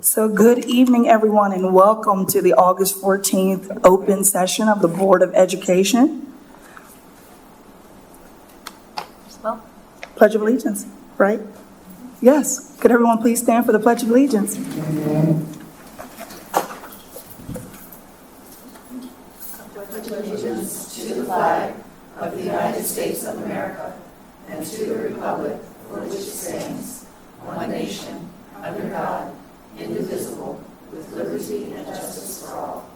So good evening, everyone, and welcome to the August 14th open session of the Board of Education. Well, Pledge of Allegiance, right? Yes. Could everyone please stand for the Pledge of Allegiance? Pledge allegiance to the flag of the United States of America and to the republic for which it stands, one nation, under God, indivisible, with liberty and justice for all.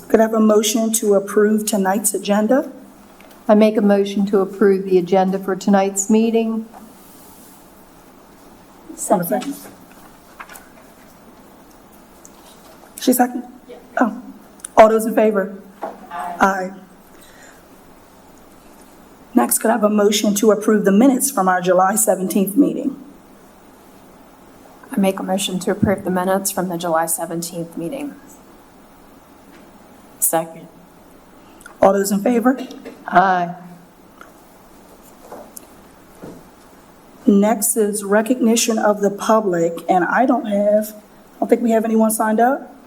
Could I have a motion to approve tonight's agenda? I make a motion to approve the agenda for tonight's meeting. Second. She second? Yeah. Oh. All those in favor? Aye. Next, could I have a motion to approve the minutes from our July 17th meeting? I make a motion to approve the minutes from the July 17th meeting. Second. All those in favor? Aye. Next is recognition of the public, and I don't think we have anyone signed up.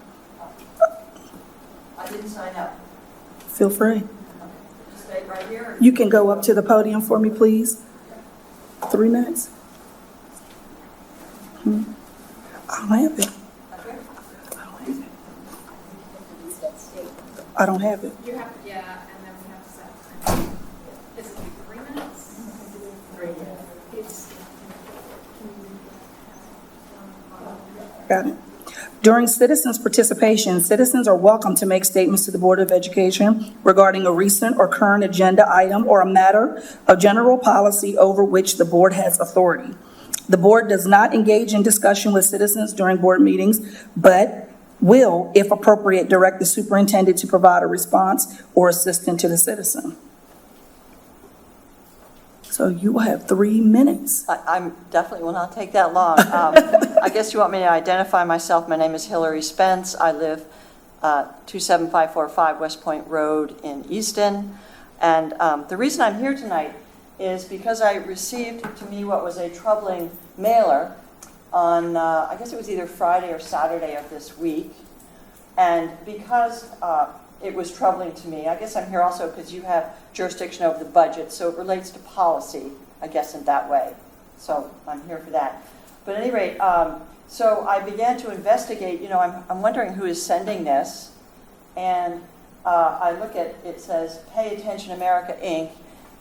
I didn't sign up. Feel free. Just stay right here. You can go up to the podium for me, please. 3 minutes. I don't have it. I don't have it. You have, yeah, and then we have to set. Is it 3 minutes? 3, Got it. During citizens' participation, citizens are welcome to make statements to the Board of Education regarding a recent or current agenda item or a matter of general policy over which the board has authority. The board does not engage in discussion with citizens during board meetings, but will, if appropriate, direct the superintendent to provide a response or assistance to the citizen. So you will have 3 minutes. I definitely will not take that long. I guess you want me to identify myself. My name is Hillary Spence. I live 27545 West Point Road in Easton. And the reason I'm here tonight is because I received to me what was a troubling mailer on, I guess it was either Friday or Saturday of this week. And because it was troubling to me, I guess I'm here also because you have jurisdiction over the budget, so it relates to policy, I guess, in that way. So I'm here for that. But at any rate, so I began to investigate, I'm wondering who is sending this. And I look at, it says, Pay Attention America, Inc.,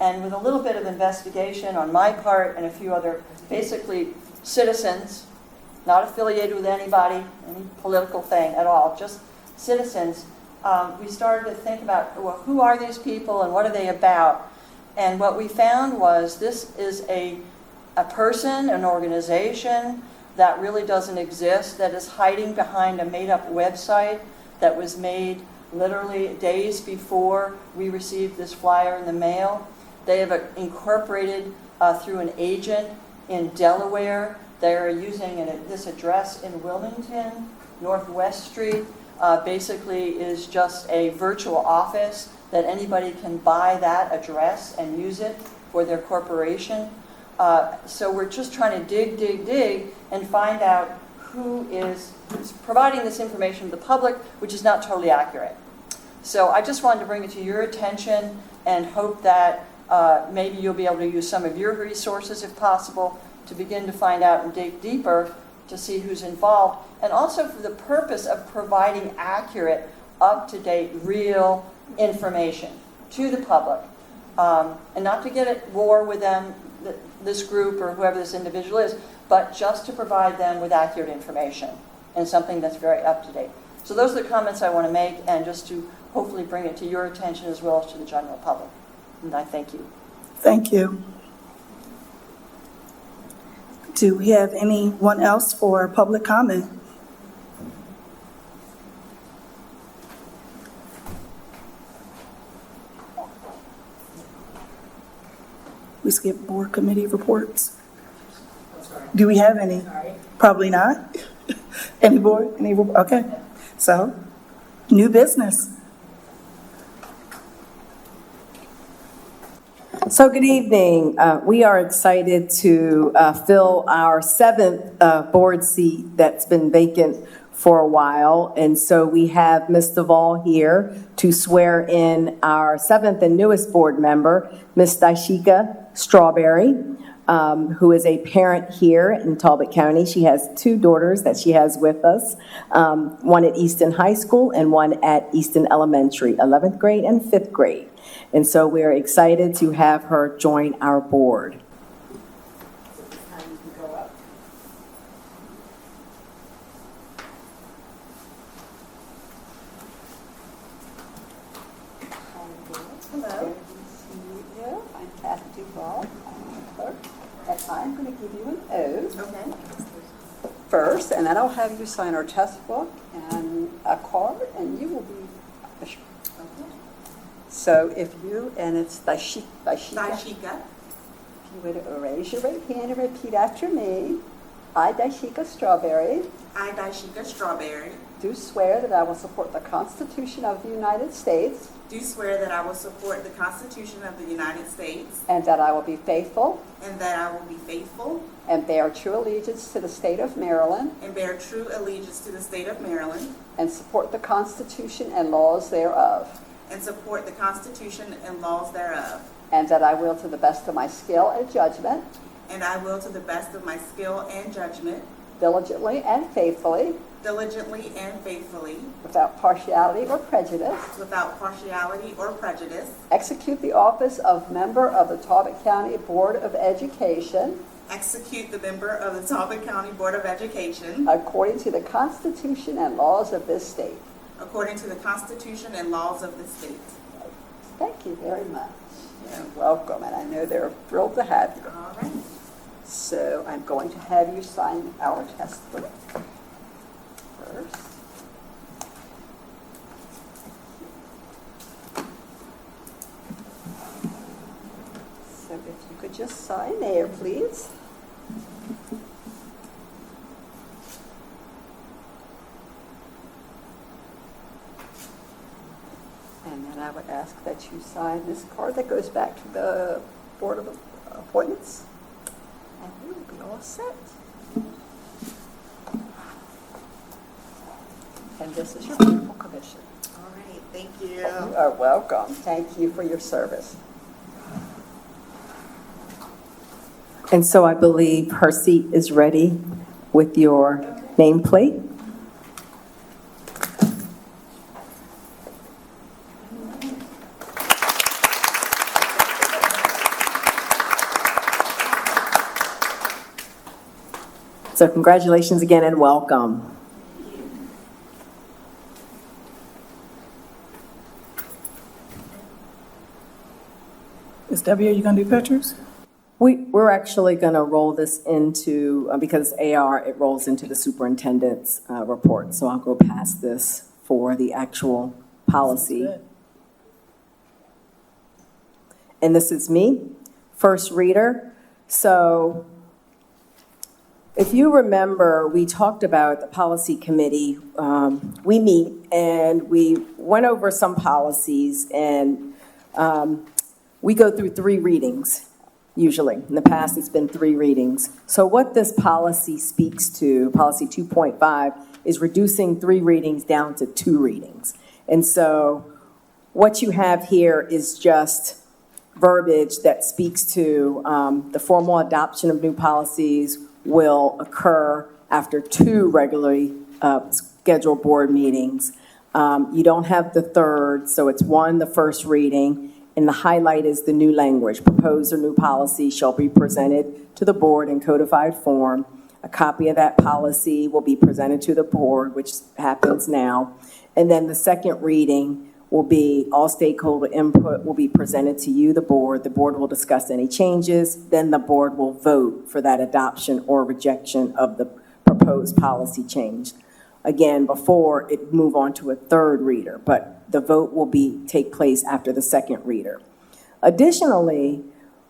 and with a little bit of investigation on my part and a few other, basically, citizens, not affiliated with anybody, any political thing at all, just citizens, we started to think about, well, who are these people and what are they about? And what we found was this is a person, an organization that really doesn't exist, that is hiding behind a made-up website that was made literally days before we received this flyer in the mail. They have incorporated through an agent in Delaware. They're using this address in Wilmington, Northwest Street. Basically is just a virtual office that anybody can buy that address and use it for their corporation. So we're just trying to dig, and find out who is providing this information to the public, which is not totally accurate. So I just wanted to bring it to your attention and hope that maybe you'll be able to use some of your resources, if possible, to begin to find out and dig deeper to see who's involved, and also for the purpose of providing accurate, up-to-date, real information to the public, and not to get at war with them, this group or whoever this individual is, but just to provide them with accurate information and something that's very up-to-date. So those are the comments I want to make, and just to hopefully bring it to your attention as well as to the general public. And I thank you. Thank you. Do we have anyone else for public comment? We skip board committee reports. Do we have any? Probably not. Any board? Okay. So, new business. So good evening. We are excited to fill our seventh board seat that's been vacant for a while. And so we have Ms. Duvall here to swear in our seventh and newest board member, Ms. Daishika Strawberry, who is a parent here in Talbot County. She has two daughters that she has with us, one at Easton High School and one at Easton Elementary, 11th grade and 5th grade. And so we're excited to have her join our board. Hello. I'm Kathy Duvall. And I'm going to give you an oath. Okay. First, and then I'll have you sign our test book and a card, and you will be. So if you, and it's Daishika. Daishika. If you would raise your right hand and repeat after me. I, Daishika Strawberry, I, Daishika Strawberry, do swear that I will support the Constitution of the United States do swear that I will support the Constitution of the United States and that I will be faithful and that I will be faithful and bear true allegiance to the state of Maryland and bear true allegiance to the state of Maryland and support the Constitution and laws thereof, and support the Constitution and laws thereof, and that I will, to the best of my skill and judgment, and I will, to the best of my skill and judgment, diligently and faithfully, diligently and faithfully, without partiality or prejudice, without partiality or prejudice, execute the office of member of the Talbot County Board of Education execute the member of the Talbot County Board of Education according to the Constitution and laws of this state. according to the Constitution and laws of the state. Thank you very much. And welcome, and I know they're thrilled to have you. All right. So I'm going to have you sign our test book first. So if you could just sign there, please. And then I would ask that you sign this card that goes back to the Board of Appointments. And we will be all set. And this is your beautiful commission. All right. Thank you. You are welcome. Thank you for your service. And so I believe her seat is ready with your nameplate. So congratulations again and welcome. Ms. Debbie, are you going to do pictures? We're actually going to roll this into, because AR, it rolls into the superintendent's report. So I'll go past this for the actual policy. And this is me, first reader. So if you remember, we talked about the policy committee. We meet and we went over some policies, and we go through 3 readings. Usually. In the past, it's been 3 readings. So what this policy speaks to, policy 2.5, is reducing 3 readings down to 2 readings. And so what you have here is just verbiage that speaks to the formal adoption of new policies will occur after 2 regularly scheduled board meetings. You don't have the third, so it's 1, the first reading. And the highlight is the new language. Proposed or new policy shall be presented to the board in codified form. A copy of that policy will be presented to the board, which happens now. And then the second reading will be all stakeholder input will be presented to you, the board. The board will discuss any changes. Then the board will vote for that adoption or rejection of the proposed policy change. Again, before it move on to a third reader, but the vote will take place after the second reader. Additionally,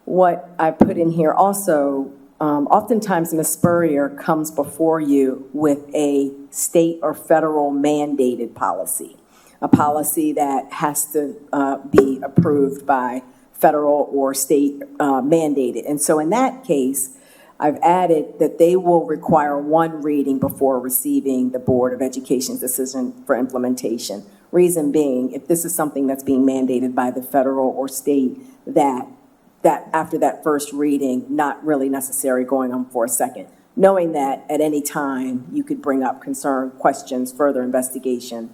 what I put in here also, oftentimes Ms. Spurrier comes before you with a state or federal mandated policy, a policy that has to be approved by federal or state mandated. And so in that case, I've added that they will require one reading before receiving the Board of Education's decision for implementation. Reason being, if this is something that's being mandated by the federal or state, that after that first reading, not really necessary going on for a second, knowing that at any time you could bring up concern, questions, further investigation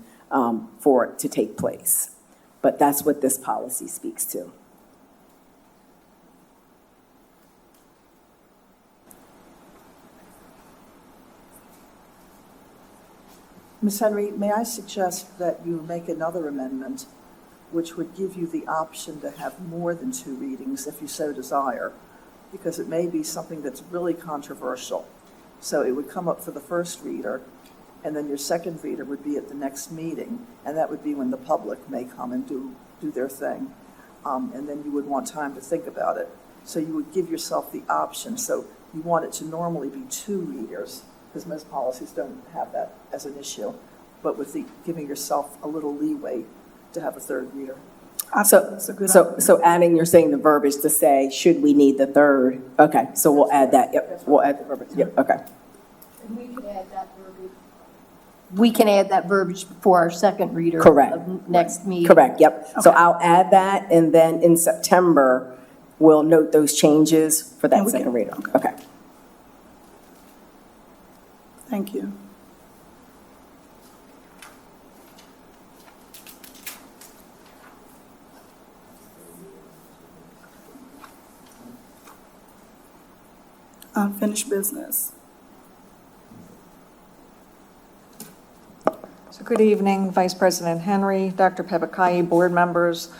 for it to take place. But that's what this policy speaks to. Ms. Henry, may I suggest that you make another amendment which would give you the option to have more than 2 readings if you so desire, because it may be something that's really controversial. So it would come up for the first reader, and then your second reader would be at the next meeting, and that would be when the public may come and do their thing. And then you would want time to think about it. So you would give yourself the option. So you want it to normally be 2 readers, because most policies don't have that as an issue, but with giving yourself a little leeway to have a third reader. So adding, you're saying the verbiage to say, should we need the third? Okay, so we'll add that, yep, we'll add the verbiage, yep, okay. And we can add that verbiage. We can add that verbiage before our second reader. Correct. Of next meeting. Correct, yep. So I'll add that, and then in September, we'll note those changes for that second reader. Okay. Thank you. Unfinished business. So good evening, Vice President Henry, Dr. Pepukayi, board members.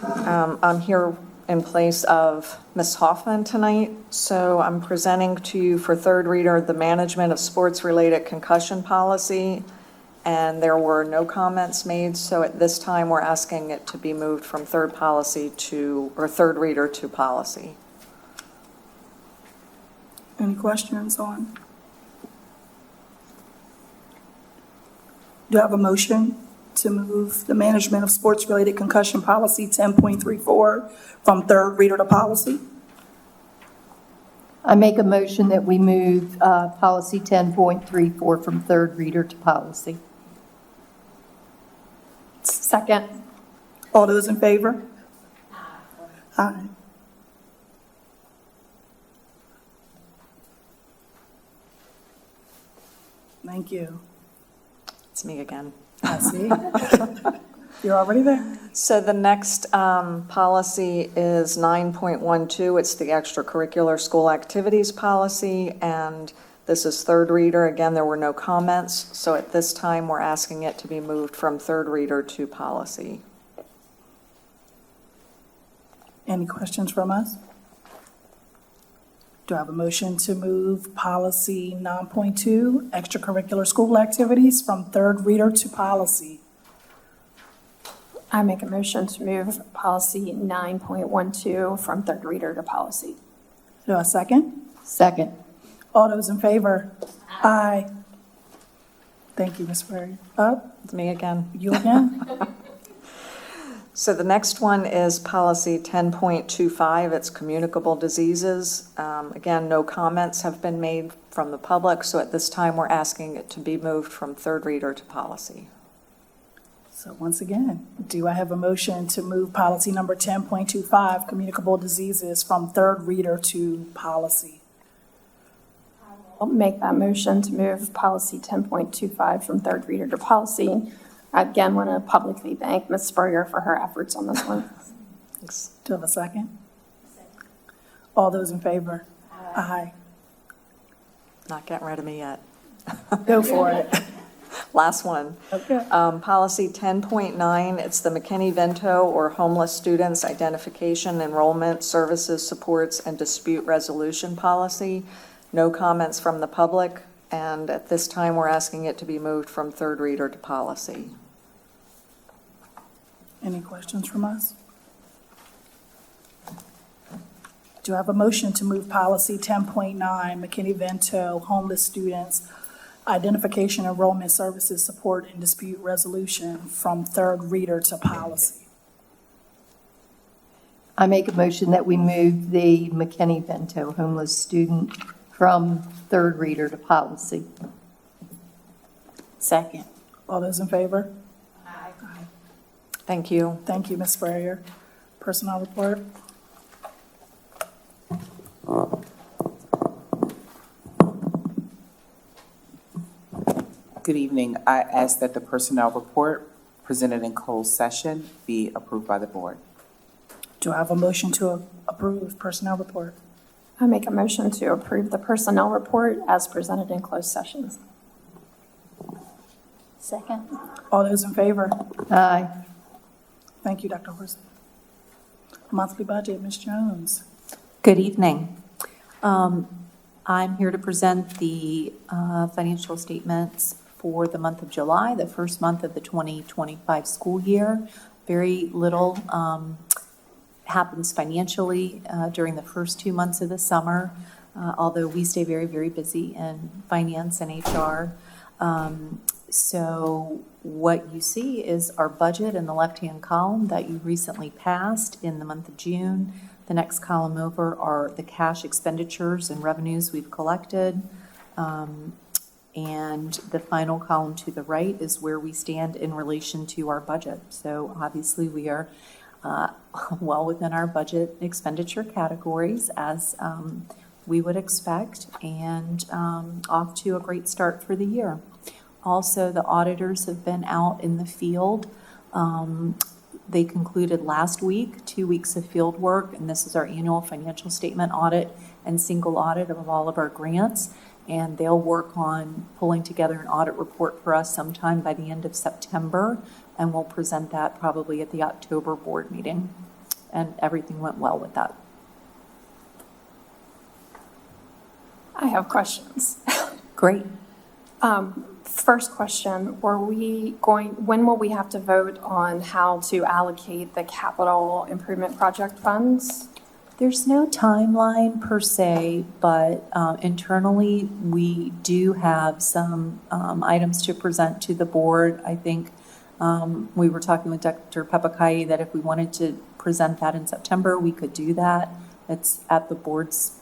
I'm here in place of Ms. Hoffman tonight. So I'm presenting to you for third reader the management of sports-related concussion policy, and there were no comments made. So at this time, we're asking it to be moved from third reader to policy. Any questions on? Do I have a motion to move the management of sports-related concussion policy 10.34 from third reader to policy? I make a motion that we move policy 10.34 from third reader to policy. Second. All those in favor? Aye. Thank you. It's me again. I see. You're already there. So the next policy is 9.12. It's the extracurricular school activities policy, and this is third reader. Again, there were no comments, so at this time, we're asking it to be moved from third reader to policy. Any questions from us? Do I have a motion to move policy 9.2, extracurricular school activities, from third reader to policy? I make a motion to move policy 9.12 from third reader to policy. Do I have a second? Second. All those in favor? Aye. Thank you, Ms. Ferry. It's me again. You again? So the next one is policy 10.25. It's communicable diseases. Again, no comments have been made from the public, so at this time, we're asking it to be moved from third reader to policy. So once again, do I have a motion to move policy number 10.25, communicable diseases, from third reader to policy? I'll make that motion to move policy 10.25 from third reader to policy. I again want to publicly thank Ms. Spurrier for her efforts on this one. Thanks. Do I have a second? All those in favor? Aye. Not getting rid of me yet. Go for it. Last one. Okay. Policy 10.9, it's the McKinney-Vento or Homeless Students Identification, Enrollment, Services, Supports, and Dispute Resolution Policy. No comments from the public, and at this time, we're asking it to be moved from third reader to policy. Any questions from us? Do I have a motion to move policy 10.9, McKinney-Vento, Homeless Students Identification, Enrollment, Services, Support, and Dispute Resolution, from third reader to policy? I make a motion that we move the McKinney-Vento homeless student from third reader to policy. Second. All those in favor? Thank you. Thank you, Ms. Spurrier. Personnel report? Good evening. I ask that the personnel report presented in closed session be approved by the board. Do I have a motion to approve personnel report? I make a motion to approve the personnel report as presented in closed sessions. Second. All those in favor? Aye. Thank you, Dr. Horsey. Monthly budget, Ms. Jones. Good evening. I'm here to present the financial statements for the month of July, the first month of the 2025 school year. Very little happens financially during the first 2 months of the summer, although we stay very, very busy in finance and HR. So what you see is our budget in the left-hand column that you recently passed in the month of June. The next column over are the cash expenditures and revenues we've collected. And the final column to the right is where we stand in relation to our budget. So obviously we are well within our budget expenditure categories as we would expect, and off to a great start for the year. Also, the auditors have been out in the field. They concluded last week 2 weeks of field work, and this is our annual financial statement audit and single audit of all of our grants. And they'll work on pulling together an audit report for us sometime by the end of September, and we'll present that probably at the October board meeting. And everything went well with that. I have questions. Great. First question, when will we have to vote on how to allocate the capital improvement project funds? There's no timeline per se, but internally, we do have some items to present to the board. I think we were talking with Dr. Pepukayi that if we wanted to present that in September, we could do that. It's at the board's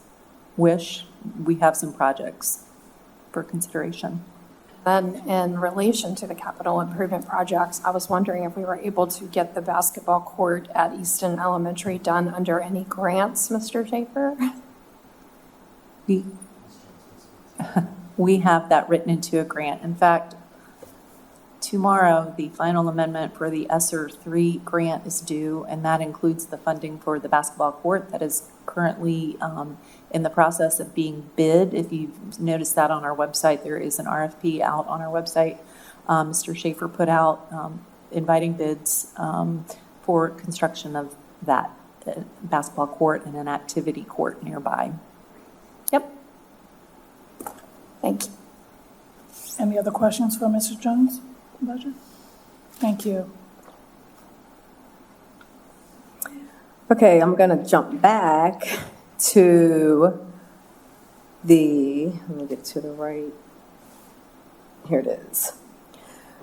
wish. We have some projects for consideration. Then in relation to the capital improvement projects, I was wondering if we were able to get the basketball court at Easton Elementary done under any grants, Mr. Schaefer? We have that written into a grant. In fact, tomorrow, the final amendment for the ESSER 3 grant is due, and that includes the funding for the basketball court that is currently in the process of being bid. If you've noticed that on our website, there is an RFP out on our website. Mr. Schaefer put out inviting bids for construction of that basketball court and an activity court nearby. Yep. Thank you. Any other questions for Mrs. Jones? Budget? Thank you. Okay, I'm going to jump back to let me get to the right. Here it is.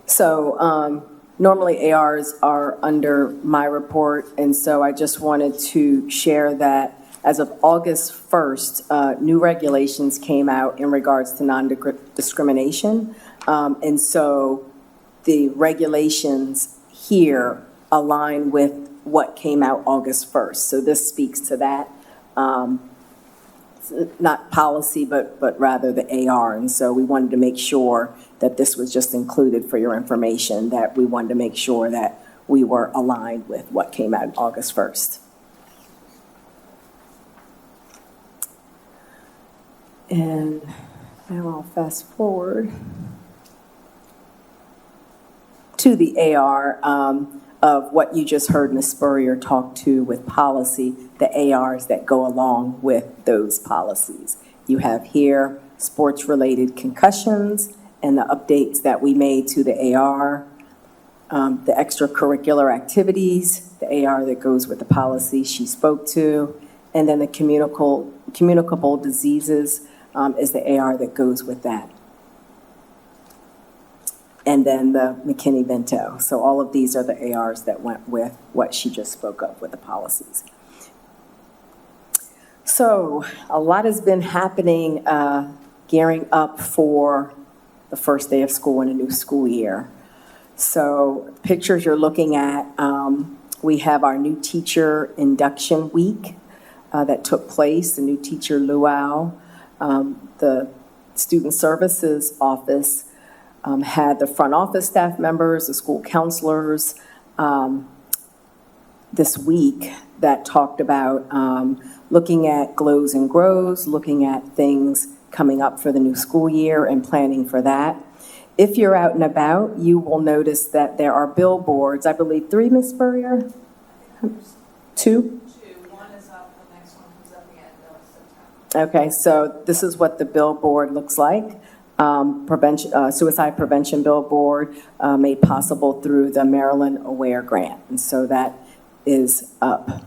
So normally ARs are under my report, and so I just wanted to share that as of August 1st, new regulations came out in regards to non-discrimination. And so the regulations here align with what came out August 1st. So this speaks to that. Not policy, but rather the AR. And so we wanted to make sure that this was just included for your information, that we wanted to make sure that we were aligned with what came out August 1st. And now I'll fast forward to the AR of what you just heard Ms. Spurrier talk to with policy, the ARs that go along with those policies. You have here sports-related concussions and the updates that we made to the AR, the extracurricular activities, the AR that goes with the policy she spoke to, and then the communicable diseases is the AR that goes with that. And then the McKinney-Vento. So all of these are the ARs that went with what she just spoke of with the policies. So, a lot has been happening, gearing up for the first day of school in a new school year. So, pictures you're looking at, we have our new teacher induction week that took place, the new teacher luau. The Student Services Office had the front office staff members, the school counselors, this week that talked about looking at glows and grows, looking at things coming up for the new school year and planning for that. If you're out and about, you will notice that there are billboards, I believe 3, Ms. Spurrier? 2? One is up, the next one comes at the end of September. Okay, so this is what the billboard looks like. Suicide prevention billboard made possible through the Maryland Aware Grant. And so that is up.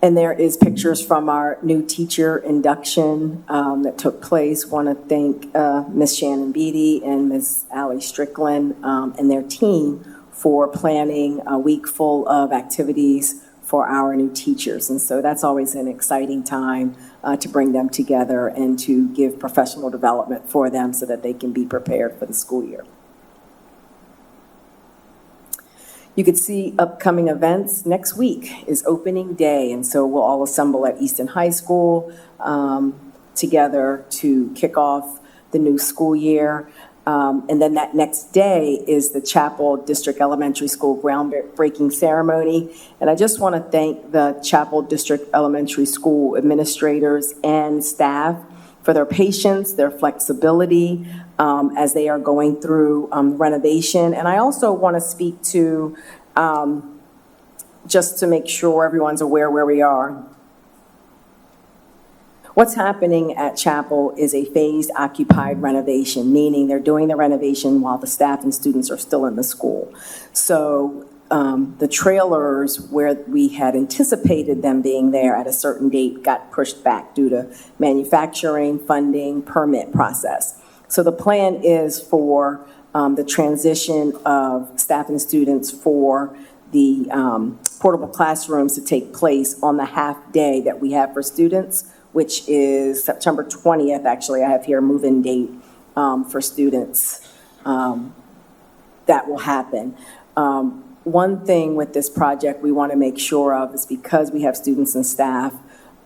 And there is pictures from our new teacher induction that took place. Want to thank Ms. Shannon Beatty and Ms. Allie Strickland and their team for planning a week full of activities for our new teachers. And so that's always an exciting time to bring them together and to give professional development for them so that they can be prepared for the school year. You could see upcoming events. Next week is opening day, and so we'll all assemble at Easton High School together to kick off the new school year. And then that next day is the Chapel District Elementary School groundbreaking ceremony. And I just want to thank the Chapel District Elementary School administrators and staff for their patience, their flexibility as they are going through renovation. And I also want to speak to, just to make sure everyone's aware where we are. What's happening at Chapel is a phased occupied renovation, meaning they're doing the renovation while the staff and students are still in the school. So the trailers where we had anticipated them being there at a certain date got pushed back due to manufacturing, funding, permit process. So the plan is for the transition of staff and students for the portable classrooms to take place on the half day that we have for students, which is September 20th. Actually, I have here a move-in date for students. That will happen. One thing with this project we want to make sure of is because we have students and staff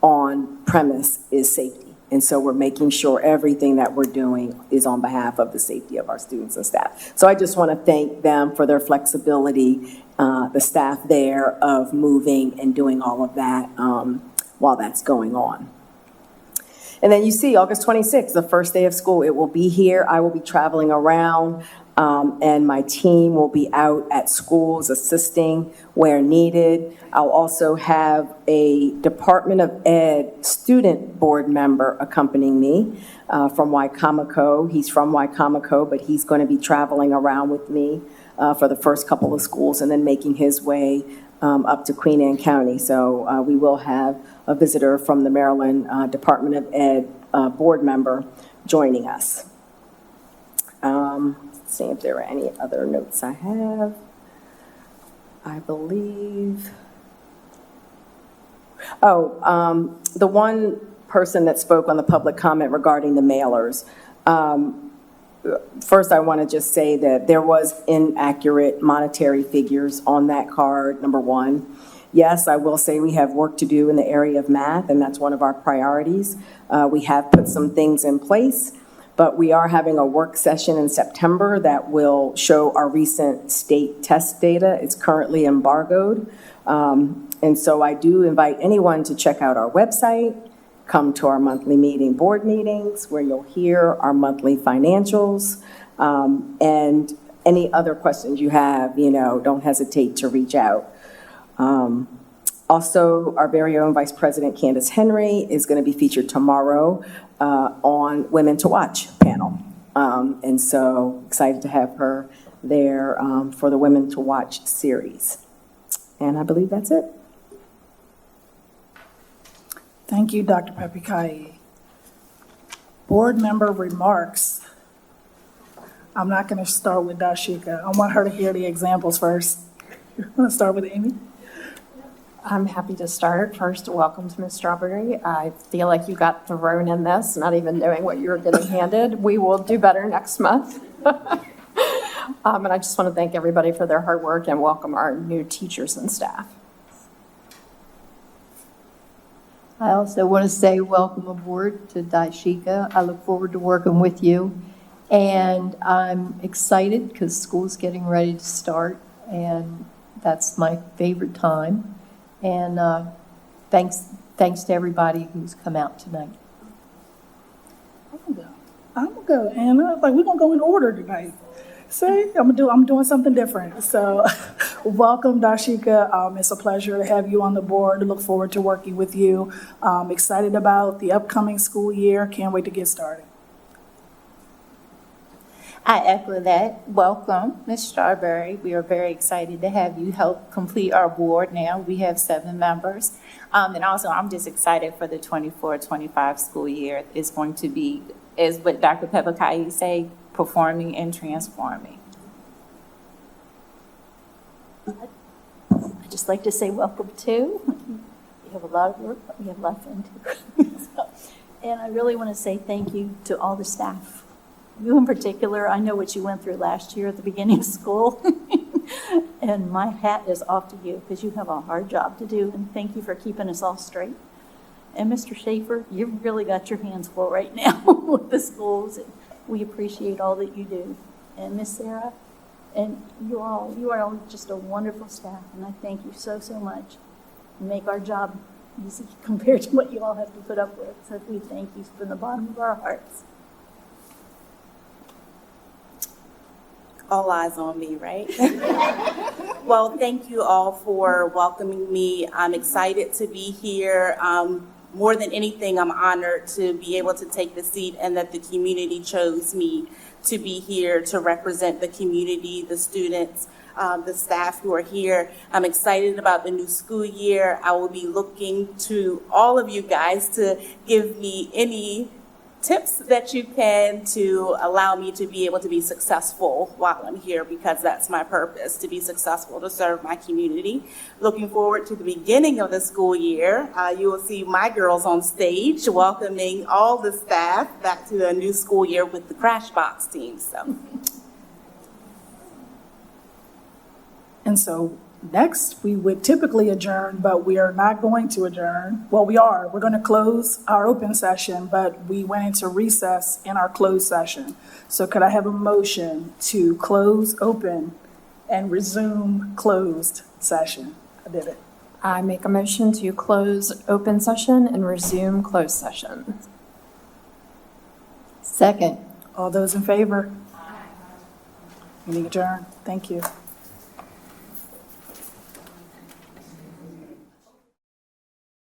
on premise is safety. And so we're making sure everything that we're doing is on behalf of the safety of our students and staff. So I just want to thank them for their flexibility, the staff there of moving and doing all of that while that's going on. And then you see August 26th, the first day of school, it will be here. I will be traveling around and my team will be out at schools assisting where needed. I'll also have a Department of Ed student board member accompanying me from Wicomico. He's from Wicomico, but he's going to be traveling around with me for the first couple of schools and then making his way up to Queen Anne County. So we will have a visitor from the Maryland Department of Ed board member joining us. Let's see if there are any other notes I have. I believe. The one person that spoke on the public comment regarding the mailers. First, I want to just say that there was inaccurate monetary figures on that card, number one. Yes, I will say we have work to do in the area of math, and that's one of our priorities. We have put some things in place, but we are having a work session in September that will show our recent state test data. It's currently embargoed. And so I do invite anyone to check out our website, come to our monthly board meetings, where you'll hear our monthly financials. And any other questions you have, don't hesitate to reach out. Also, our very own Vice President Candace Henry is going to be featured tomorrow on Women to Watch panel. And so excited to have her there for the Women to Watch series. And I believe that's it. Thank you, Dr. Pepukayi. Board member remarks. I'm not going to start with Dashika. I want her to hear the examples first. You want to start with Amy? I'm happy to start. First, welcome to Ms. Strawberry. I feel like you got thrown in this, not even knowing what you were getting handed. We will do better next month. And I just want to thank everybody for their hard work and welcome our new teachers and staff. I also want to say welcome aboard to Daishika. I look forward to working with you. And I'm excited because school's getting ready to start, and that's my favorite time. And thanks to everybody who's come out tonight. I'm gonna go, Anna. Like, we're gonna go in order tonight. See, I'm doing something different. So, welcome, Dashika. It's a pleasure to have you on the board. I look forward to working with you. Excited about the upcoming school year. Can't wait to get started. I echo that. Welcome, Ms. Strawberry. We are very excited to have you help complete our board now. We have 7 members. And also, I'm just excited for the 24-25 school year. It's going to be, as what Dr. Pepukayi say, performing and transforming. I'd just like to say welcome too. We have a lot of work, but we have a lot of fun too. And I really want to say thank you to all the staff. You in particular, I know what you went through last year at the beginning of school. And my hat is off to you because you have a hard job to do. And thank you for keeping us all straight. And Mr. Schaefer, you've really got your hands full right now with the schools. And we appreciate all that you do. And Miss Sarah, and you are all just a wonderful staff. And I thank you so, so much. You make our job easy compared to what you all have to put up with. So we thank you from the bottom of our hearts. All eyes on me, right? Well, thank you all for welcoming me. I'm excited to be here. More than anything, I'm honored to be able to take the seat and that the community chose me to be here to represent the community, the students, the staff who are here. I'm excited about the new school year. I will be looking to all of you guys to give me any tips that you can to allow me to be able to be successful while I'm here, because that's my purpose, to be successful, to serve my community. Looking forward to the beginning of the school year. You will see my girls on stage welcoming all the staff back to the new school year with the Crash Box team. And so next, we would typically adjourn, but we are not going to adjourn. Well, we are. We're going to close our open session, but we went into recess in our closed session. So could I have a motion to close open and resume closed session? I did it. I make a motion to close open session and resume closed session. Second. All those in favor? Meeting adjourned. Thank you.